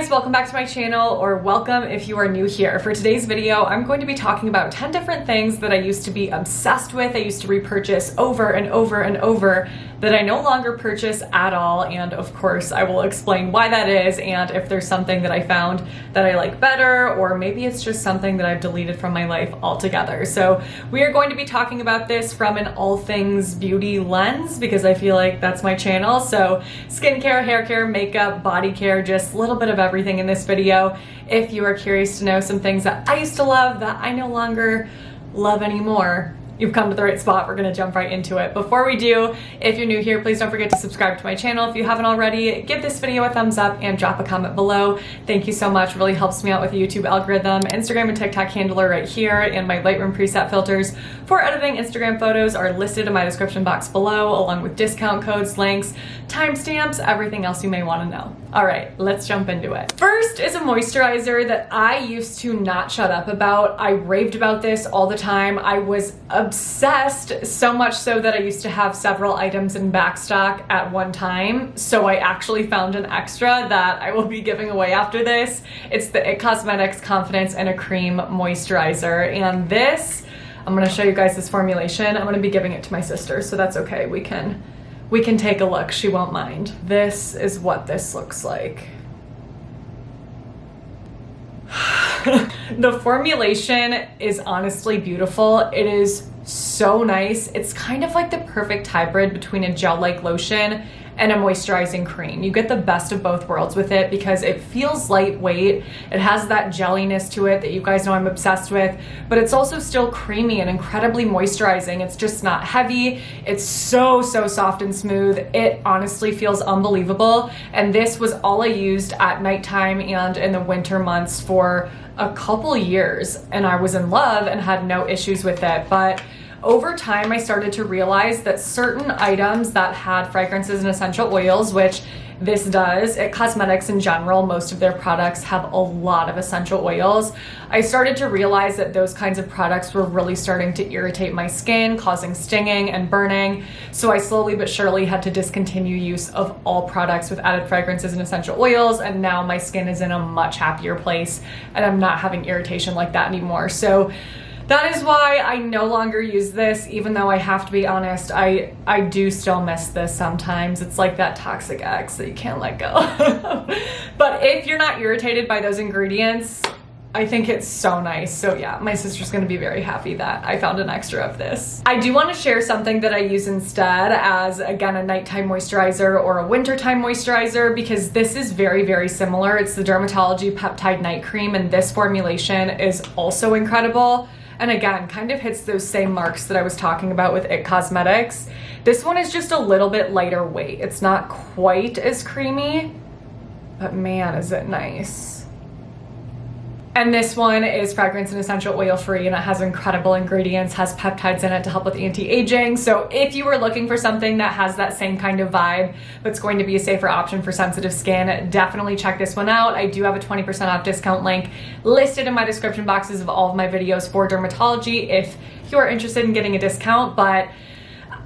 guys, welcome back to my channel, or welcome if you are new here. For today's video, I'm going to be talking about 10 different things that I used to be obsessed with, I used to repurchase over and over and over, that I no longer purchase at all, and of course I will explain why that is and if there's something that I found that I like better, or maybe it's just something that I've deleted from my life altogether. So we are going to be talking about this from an all things beauty lens because I feel like that's my channel. So skincare, hair care, makeup, body care, just a little bit of everything in this video. If you are curious to know some things that I used to love that I no longer love anymore, you've come to the right spot. We're gonna jump right into it. Before we do, if you're new here, please don't forget to subscribe to my channel. If you haven't already, give this video a thumbs up and drop a comment below. Thank you so much, really helps me out with the YouTube algorithm. Instagram and TikTok handler right here, and my Lightroom preset filters for editing Instagram photos are listed in my description box below, along with discount codes, links, timestamps, everything else you may wanna know. All right, let's jump into it. First is a moisturizer that I used to not shut up about. I raved about this all the time. I was obsessed, so much so that I used to have several items in backstock at one time. So I actually found an extra that I will be giving away after this. It's the IT Cosmetics Confidence in a Cream Moisturizer. And this, I'm gonna show you guys this formulation. I'm gonna be giving it to my sister, so that's okay. We can take a look, she won't mind. This is what this looks like. The formulation is honestly beautiful. It is so nice. It's kind of like the perfect hybrid between a gel-like lotion and a moisturizing cream. You get the best of both worlds with it because it feels lightweight. It has that jelliness to it that you guys know I'm obsessed with, but it's also still creamy and incredibly moisturizing. It's just not heavy. It's so soft and smooth. It honestly feels unbelievable. And this was all I used at nighttime and in the winter months for a couple years, and I was in love and had no issues with it. But over time, I started to realize that certain items that had fragrances and essential oils, which this does, IT Cosmetics in general, most of their products have a lot of essential oils. I started to realize that those kinds of products were really starting to irritate my skin, causing stinging and burning. So I slowly but surely had to discontinue use of all products with added fragrances and essential oils. And now my skin is in a much happier place and I'm not having irritation like that anymore. So that is why I no longer use this, even though I have to be honest, I do still miss this sometimes. It's like that toxic ex that you can't let go. But if you're not irritated by those ingredients, I think it's so nice. So yeah, my sister's gonna be very happy that I found an extra of this. I do wanna share something that I use instead as, again, a nighttime moisturizer or a wintertime moisturizer, because this is very similar. It's the Dermatology Peptide Night Cream, and this formulation is also incredible. And again, kind of hits those same marks that I was talking about with IT Cosmetics. This one is just a little bit lighter weight. It's not quite as creamy, but man, is it nice. And this one is fragrance and essential oil free, and it has incredible ingredients, has peptides in it to help with anti-aging. So if you were looking for something that has that same kind of vibe, but it's going to be a safer option for sensitive skin, definitely check this one out. I do have a 20% off discount link listed in my description boxes of all of my videos for dermatology if you are interested in getting a discount. But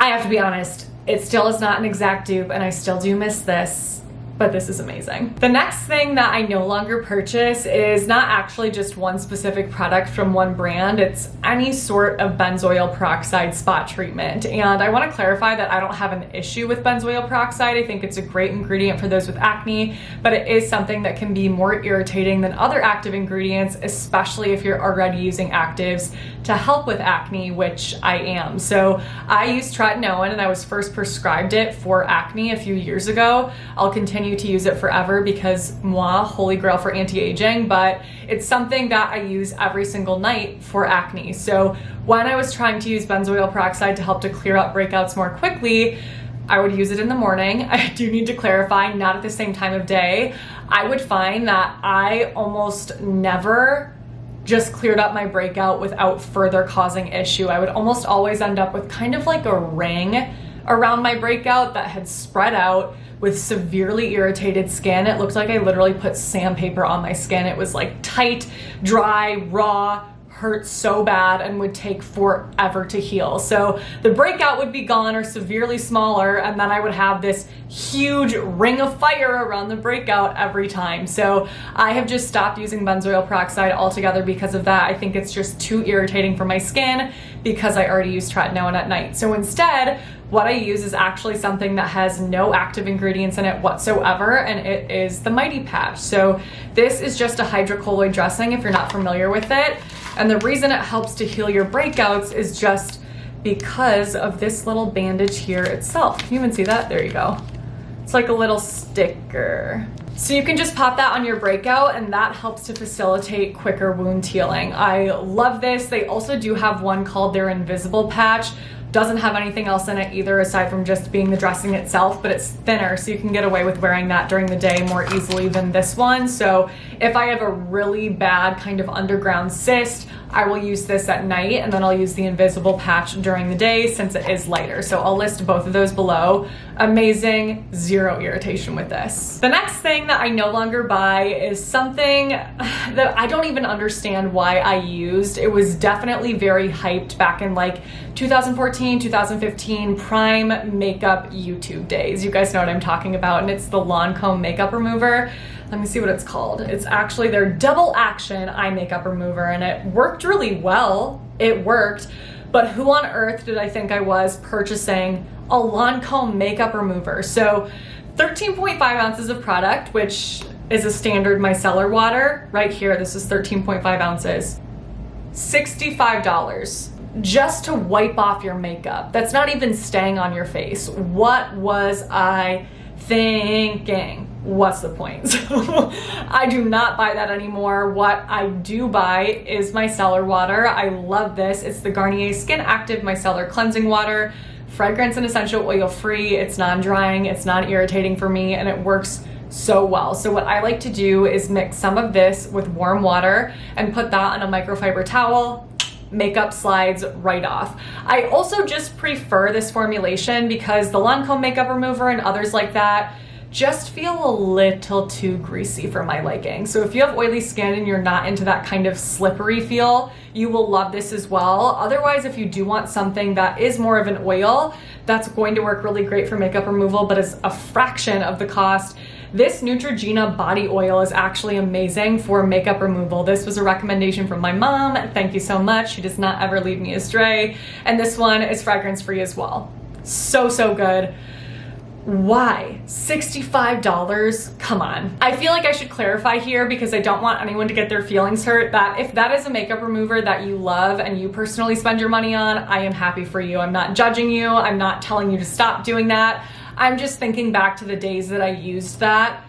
I have to be honest, it still is not an exact dupe, and I still do miss this. But this is amazing. The next thing that I no longer purchase is not actually just one specific product from one brand. It's any sort of benzoyl peroxide spot treatment. And I want to clarify that I don't have an issue with benzoyl peroxide. I think it's a great ingredient for those with acne, but it is something that can be more irritating than other active ingredients, especially if you're already using actives to help with acne, which I am. So I use tretinoin, and I was first prescribed it for acne a few years ago. I'll continue to use it forever because moi, holy grail for anti-aging, but it's something that I use every single night for acne. So when I was trying to use benzoyl peroxide to help to clear up breakouts more quickly, I would use it in the morning. I do need to clarify, not at the same time of day. I would find that I almost never just cleared up my breakout without further causing issue. I would almost always end up with kind of like a ring around my breakout that had spread out with severely irritated skin. It looked like I literally put sandpaper on my skin. It was like tight, dry, raw, hurt so bad and would take forever to heal. So the breakout would be gone or severely smaller, and then I would have this huge ring of fire around the breakout every time. So I have just stopped using benzoyl peroxide altogether because of that. I think it's just too irritating for my skin because I already use tretinoin at night. So instead, what I use is actually something that has no active ingredients in it whatsoever, and it is the Mighty Patch. So this is just a hydrocolloid dressing if you're not familiar with it. And the reason it helps to heal your breakouts is just because of this little bandage here itself. Can you even see that? There you go. It's like a little sticker. So you can just pop that on your breakout, and that helps to facilitate quicker wound healing. I love this. They also do have one called their Invisible Patch. Doesn't have anything else in it either aside from just being the dressing itself, but it's thinner, so you can get away with wearing that during the day more easily than this one. So if I have a really bad kind of underground cyst, I will use this at night, and then I'll use the Invisible Patch during the day since it is lighter. So I'll list both of those below. Amazing, zero irritation with this. The next thing that I no longer buy is something that I don't even understand why I used. It was definitely very hyped back in like 2014, 2015 prime makeup YouTube days. You guys know what I'm talking about, and it's the Lancome makeup remover. Let me see what it's called. It's actually their double action eye makeup remover, and it worked really well. It worked, but who on earth did I think I was purchasing a Lancome makeup remover? So 13.5 ounces of product, which is a standard micellar water. Right here, this is 13.5 ounces. $65 just to wipe off your makeup. That's not even staying on your face. What was I thinking? What's the point? So I do not buy that anymore. What I do buy is micellar water. I love this. It's the Garnier Skin Active Micellar Cleansing Water. Fragrance and essential oil free. It's non-drying, it's non-irritating for me, and it works so well. So what I like to do is mix some of this with warm water and put that on a microfiber towel. Makeup slides right off. I also just prefer this formulation because the Lancome makeup remover and others like that just feel a little too greasy for my liking. So if you have oily skin and you're not into that kind of slippery feel, you will love this as well. Otherwise, if you do want something that is more of an oil, that's going to work really great for makeup removal, but is a fraction of the cost. This Neutrogena body oil is actually amazing for makeup removal. This was a recommendation from my mom. Thank you so much. She does not ever lead me astray. And this one is fragrance free as well. So, so good. Why? $65? Come on. I feel like I should clarify here because I don't want anyone to get their feelings hurt that if that is a makeup remover that you love and you personally spend your money on, I am happy for you. I'm not judging you. I'm not telling you to stop doing that. I'm just thinking back to the days that I used that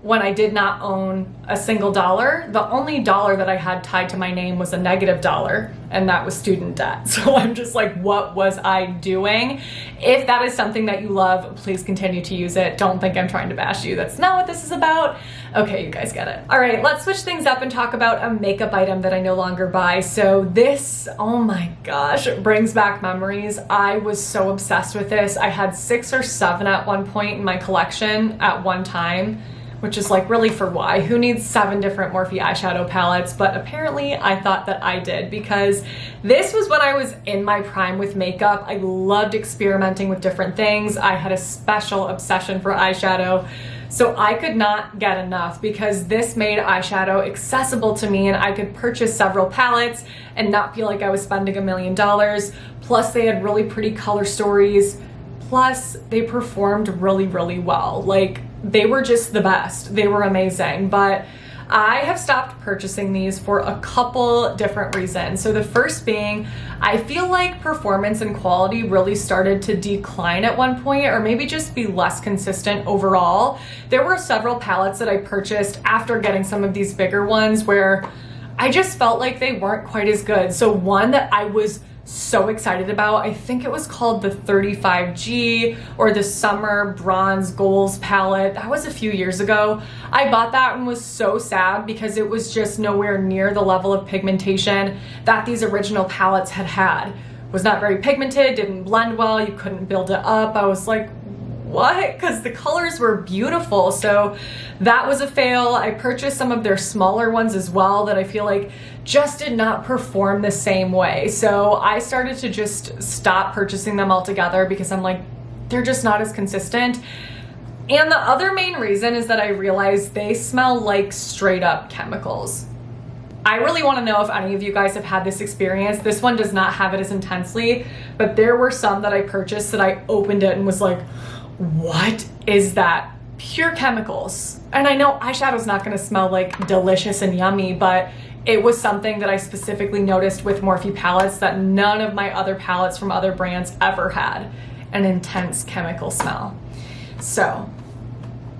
when I did not own a single dollar. The only dollar that I had tied to my name was a -$, and that was student debt. So I'm just like, what was I doing? If that is something that you love, please continue to use it. Don't think I'm trying to bash you. That's not what this is about. Okay, you guys get it. All right, let's switch things up and talk about a makeup item that I no longer buy. So this, oh my gosh, it brings back memories. I was so obsessed with this. I had 6 or 7 at one point in my collection at one time, which is like, really, for why? Who needs 7 different Morphe eyeshadow palettes? But apparently I thought that I did, because this was when I was in my prime with makeup. I loved experimenting with different things. I had a special obsession for eyeshadow. So I could not get enough because this made eyeshadow accessible to me, and I could purchase several palettes and not feel like I was spending $1 million. Plus they had really pretty color stories. Plus they performed really, really well. Like, they were just the best. They were amazing. But I have stopped purchasing these for a couple different reasons. So the first being, I feel like performance and quality really started to decline at one point, or maybe just be less consistent overall. There were several palettes that I purchased after getting some of these bigger ones where I just felt like they weren't quite as good. So one that I was so excited about, I think it was called the 35G or the Summer Bronze Goals palette. That was a few years ago. I bought that and was so sad because it was just nowhere near the level of pigmentation that these original palettes had. Was not very pigmented, didn't blend well, you couldn't build it up. I was like, what? Because the colors were beautiful. So that was a fail. I purchased some of their smaller ones as well that I feel like just did not perform the same way. So I started to just stop purchasing them altogether because I'm like, they're just not as consistent. And the other main reason is that I realized they smell like straight up chemicals. I really want to know if any of you guys have had this experience. This one does not have it as intensely, but there were some that I purchased that I opened it and was like, what is that? Pure chemicals. And I know eyeshadow's not going to smell like delicious and yummy, but it was something that I specifically noticed with Morphe palettes that none of my other palettes from other brands ever had, an intense chemical smell. So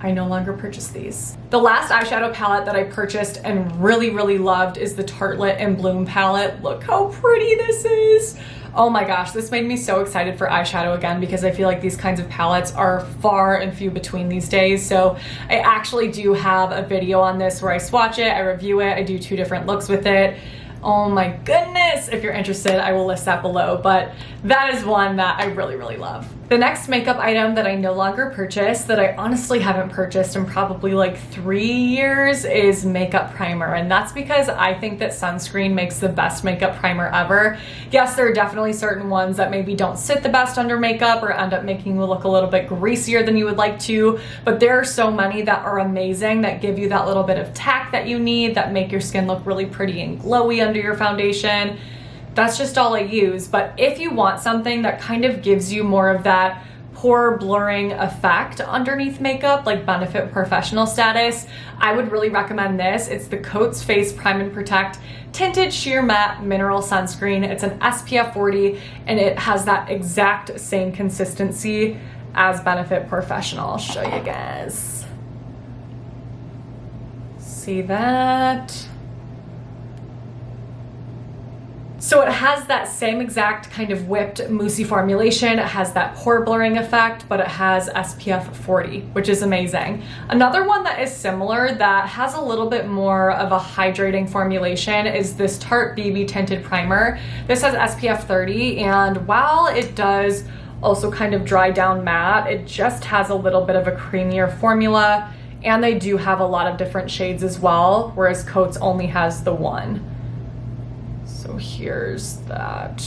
I no longer purchase these. The last eyeshadow palette that I purchased and really, really loved is the Tartelette and Bloom palette. Look how pretty this is. Oh my gosh, this made me so excited for eyeshadow again because I feel like these kinds of palettes are far and few between these days. So I actually do have a video on this where I swatch it, I review it, I do 2 different looks with it. Oh my goodness, if you're interested, I will list that below, but that is one that I really, really love. The next makeup item that I no longer purchase, that I honestly haven't purchased in probably like 3 years, is makeup primer. And that's because I think that sunscreen makes the best makeup primer ever. Yes, there are definitely certain ones that maybe don't sit the best under makeup or end up making you look a little bit greasier than you would like to, but there are so many that are amazing that give you that little bit of tack that you need, that make your skin look really pretty and glowy under your foundation. That's just all I use. But if you want something that kind of gives you more of that pore blurring effect underneath makeup, like benefit professional status, I would really recommend this. It's the Coats Face Prime and Protect Tinted Sheer Matte Mineral Sunscreen. It's an SPF 40 and it has that exact same consistency as Benefit Professional. I'll show you guys. See that? So it has that same exact kind of whipped moussey formulation. It has that pore blurring effect, but it has SPF 40, which is amazing. Another one that is similar that has a little bit more of a hydrating formulation is this Tarte BB Tinted Primer. This has SPF 30, and while it does also kind of dry down matte, it just has a little bit of a creamier formula, and they do have a lot of different shades as well, whereas Coats only has the one. So here's that.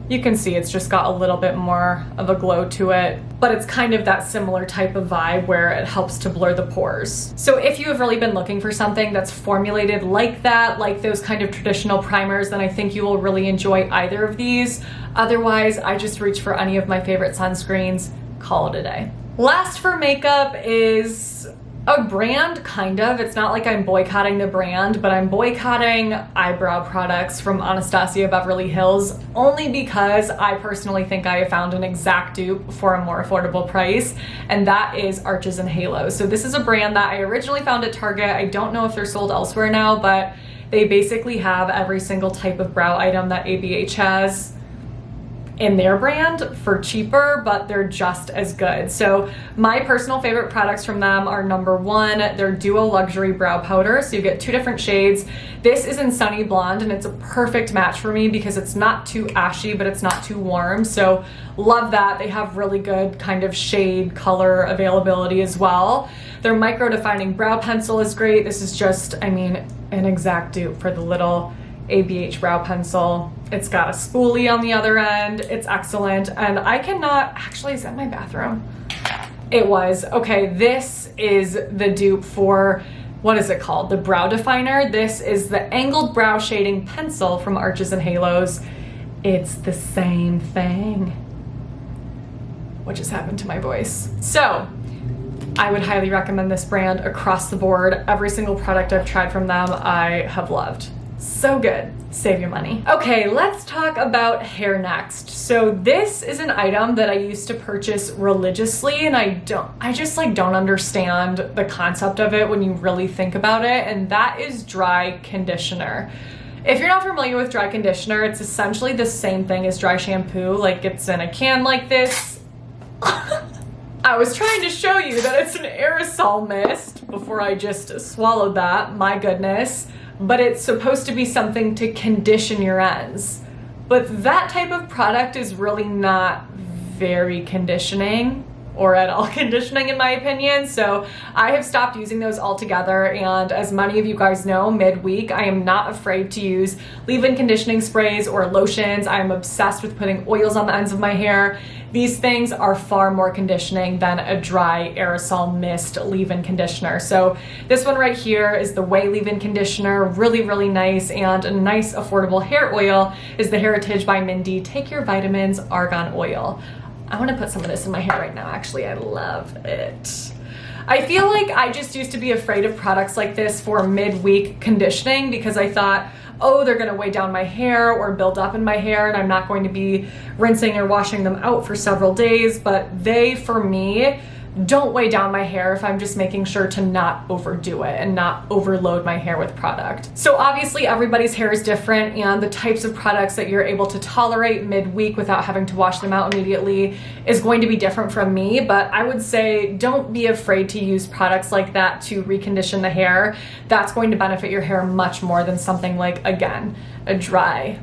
You can see it's just got a little bit more of a glow to it, but it's kind of that similar type of vibe where it helps to blur the pores. So if you have really been looking for something that's formulated like that, like those kind of traditional primers, then I think you will really enjoy either of these. Otherwise, I just reach for any of my favorite sunscreens, call it a day. Last for makeup is a brand, kind of. It's not like I'm boycotting the brand, but I'm boycotting eyebrow products from Anastasia Beverly Hills only because I personally think I have found an exact dupe for a more affordable price, and that is Arches and Halos. So this is a brand that I originally found at Target. I don't know if they're sold elsewhere now, but they basically have every single type of brow item that ABH has in their brand for cheaper, but they're just as good. So my personal favorite products from them are number 1, their Duo Luxury Brow Powder. So you get 2 different shades. This is in Sunny Blonde and it's a perfect match for me because it's not too ashy, but it's not too warm. So love that. They have really good kind of shade color availability as well. Their Micro Defining Brow Pencil is great. This is just, I mean, an exact dupe for the little ABH brow pencil. It's got a spoolie on the other end. It's excellent. And I cannot, actually, is that my bathroom? It was. Okay, this is the dupe for, what is it called? The Brow Definer. This is the Angled Brow Shading Pencil from Arches and Halos. It's the same thing. What just happened to my voice? So, I would highly recommend this brand across the board. Every single product I've tried from them, I have loved. So good. Save your money. Okay, let's talk about hair next. So this is an item that I used to purchase religiously, and I just like don't understand the concept of it when you really think about it, and that is dry conditioner. If you're not familiar with dry conditioner, it's essentially the same thing as dry shampoo. Like, it's in a can like this. I was trying to show you that it's an aerosol mist before I just swallowed that. My goodness. But it's supposed to be something to condition your ends. But that type of product is really not very conditioning. or at all conditioning in my opinion. So I have stopped using those altogether, and as many of you guys know, midweek I am not afraid to use leave-in conditioning sprays or lotions. I am obsessed with putting oils on the ends of my hair. These things are far more conditioning than a dry aerosol mist leave-in conditioner. So this one right here is the Way leave-in conditioner, really nice, and a nice affordable hair oil is the Heritage by Mindy Take Your Vitamins Argan Oil. I want to put some of this in my hair right now, actually. I love it. I feel like I just used to be afraid of products like this for midweek conditioning because I thought, oh, they're gonna weigh down my hair or build up in my hair and I'm not going to be rinsing or washing them out for several days, but they, for me, don't weigh down my hair if I'm just making sure to not overdo it and not overload my hair with product. So obviously everybody's hair is different, and the types of products that you're able to tolerate midweek without having to wash them out immediately is going to be different from me, but I would say don't be afraid to use products like that to recondition the hair. That's going to benefit your hair much more than something like, again, a dry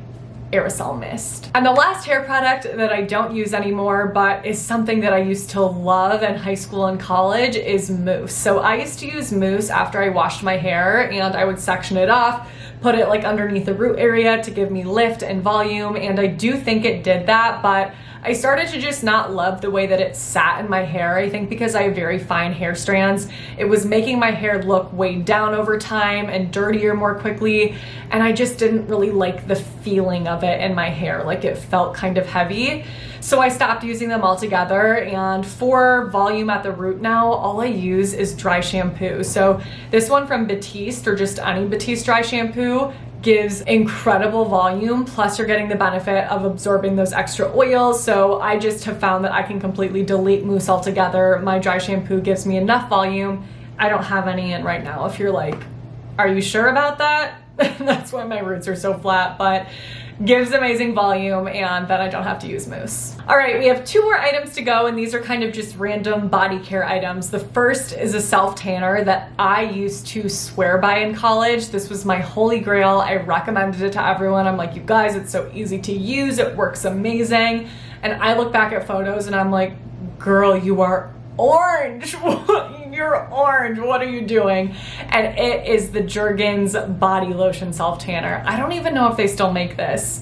aerosol mist. And the last hair product that I don't use anymore, but is something that I used to love in high school and college, is mousse. So I used to use mousse after I washed my hair, and I would section it off, put it like underneath the root area to give me lift and volume, and I do think it did that, but I started to just not love the way that it sat in my hair. I think because I have very fine hair strands, it was making my hair look weighed down over time and dirtier more quickly, and I just didn't really like the feeling of it in my hair. Like, it felt kind of heavy. So I stopped using them altogether, and for volume at the root now, all I use is dry shampoo. So this one from Batiste, or just any Batiste dry shampoo, gives incredible volume, plus you're getting the benefit of absorbing those extra oils. So I just have found that I can completely delete mousse altogether. My dry shampoo gives me enough volume. I don't have any in right now. If you're like, are you sure about that? That's why my roots are so flat, but gives amazing volume, and then I don't have to use mousse. All right, we have 2 more items to go, and these are kind of just random body care items. The first is a self tanner that I used to swear by in college. This was my holy grail. I recommended it to everyone. I'm like, you guys, it's so easy to use. It works amazing. And I look back at photos and I'm like, girl, you are orange. You're orange. What are you doing? And it is the Jergens Body Lotion Self Tanner. I don't even know if they still make this.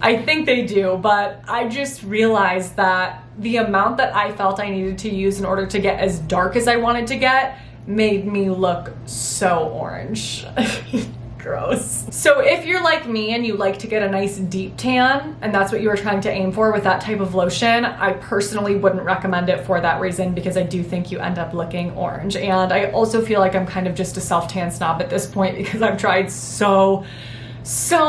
I think they do, but I just realized that the amount that I felt I needed to use in order to get as dark as I wanted to get made me look so orange. Gross. So if you're like me and you like to get a nice deep tan, and that's what you were trying to aim for with that type of lotion, I personally wouldn't recommend it for that reason, because I do think you end up looking orange. And I also feel like I'm kind of just a self-tan snob at this point, because I've tried so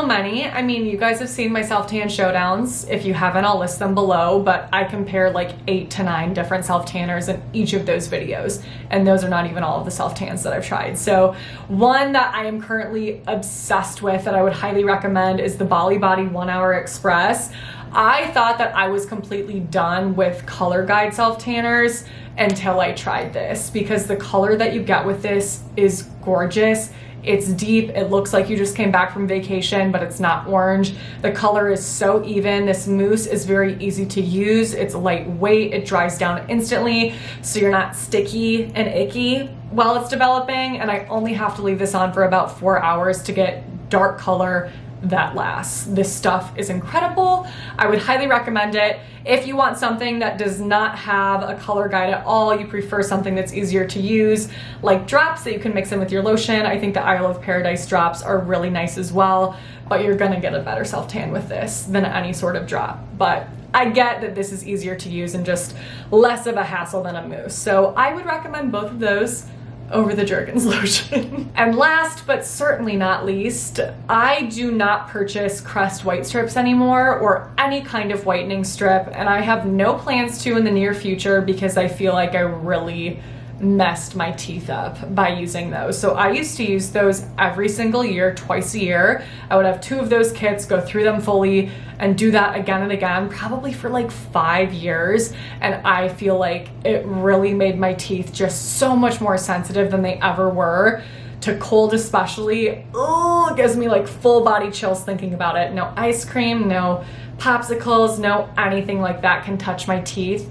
many. I mean, you guys have seen my self-tan showdowns. If you haven't, I'll list them below, but I compare like 8 to 9 different self-tanners in each of those videos, and those are not even all of the self-tans that I've tried. So one that I am currently obsessed with that I would highly recommend is the Bali Body 1 Hour Express. I thought that I was completely done with color guide self-tanners until I tried this, because the color that you get with this is gorgeous. It's deep. It looks like you just came back from vacation, but it's not orange. The color is so even. This mousse is very easy to use. It's lightweight. It dries down instantly, so you're not sticky and icky while it's developing. And I only have to leave this on for about 4 hours to get dark color that lasts. This stuff is incredible. I would highly recommend it. If you want something that does not have a color guide at all, you prefer something that's easier to use, like drops that you can mix in with your lotion, I think the Isle of Paradise drops are really nice as well, but you're gonna get a better self-tan with this than any sort of drop. But I get that this is easier to use and just less of a hassle than a mousse. So I would recommend both of those over the Jergens lotion. And last but certainly not least, I do not purchase Crest white strips anymore, or any kind of whitening strip, and I have no plans to in the near future, because I feel like I really messed my teeth up by using those. So I used to use those every single year, twice a year. I would have 2 of those kits, go through them fully, and do that again and again, probably for like 5 years. And I feel like it really made my teeth just so much more sensitive than they ever were. To cold especially. Oh, it gives me like full body chills thinking about it. No ice cream, no popsicles, no anything like that can touch my teeth,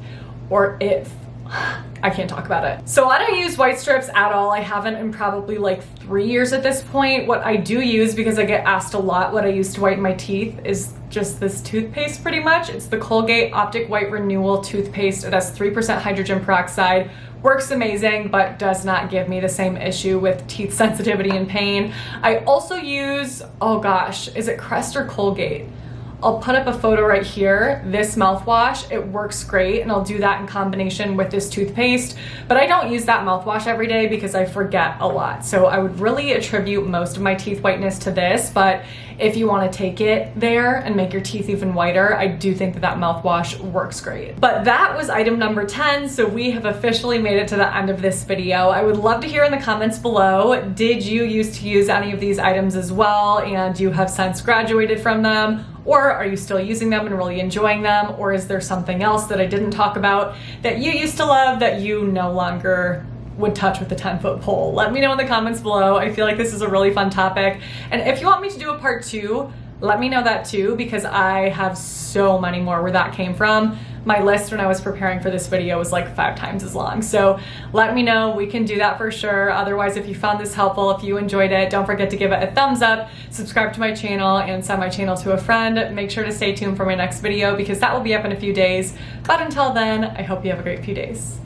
or it I can't talk about it. So I don't use white strips at all. I haven't in probably like 3 years at this point. What I do use, because I get asked a lot what I use to whiten my teeth, is just this toothpaste pretty much. It's the Colgate Optic White Renewal toothpaste. It has 3% hydrogen peroxide. Works amazing, but does not give me the same issue with teeth sensitivity and pain. I also use, oh gosh, is it Crest or Colgate? I'll put up a photo right here. This mouthwash, it works great, and I'll do that in combination with this toothpaste. But I don't use that mouthwash every day because I forget a lot. So I would really attribute most of my teeth whiteness to this, but if you want to take it there and make your teeth even whiter, I do think that that mouthwash works great. But that was item number 10, so we have officially made it to the end of this video. I would love to hear in the comments below, did you used to use any of these items as well, and you have since graduated from them? Or are you still using them and really enjoying them? Or is there something else that I didn't talk about that you used to love that you no longer would touch with a 10-foot pole? Let me know in the comments below. I feel like this is a really fun topic. And if you want me to do a part 2, let me know that too, because I have so many more where that came from. My list when I was preparing for this video was like 5 times as long. So let me know, we can do that for sure. Otherwise, if you found this helpful, if you enjoyed it, don't forget to give it a thumbs up, subscribe to my channel, and send my channel to a friend. Make sure to stay tuned for my next video because that will be up in a few days. But until then, I hope you have a great few days.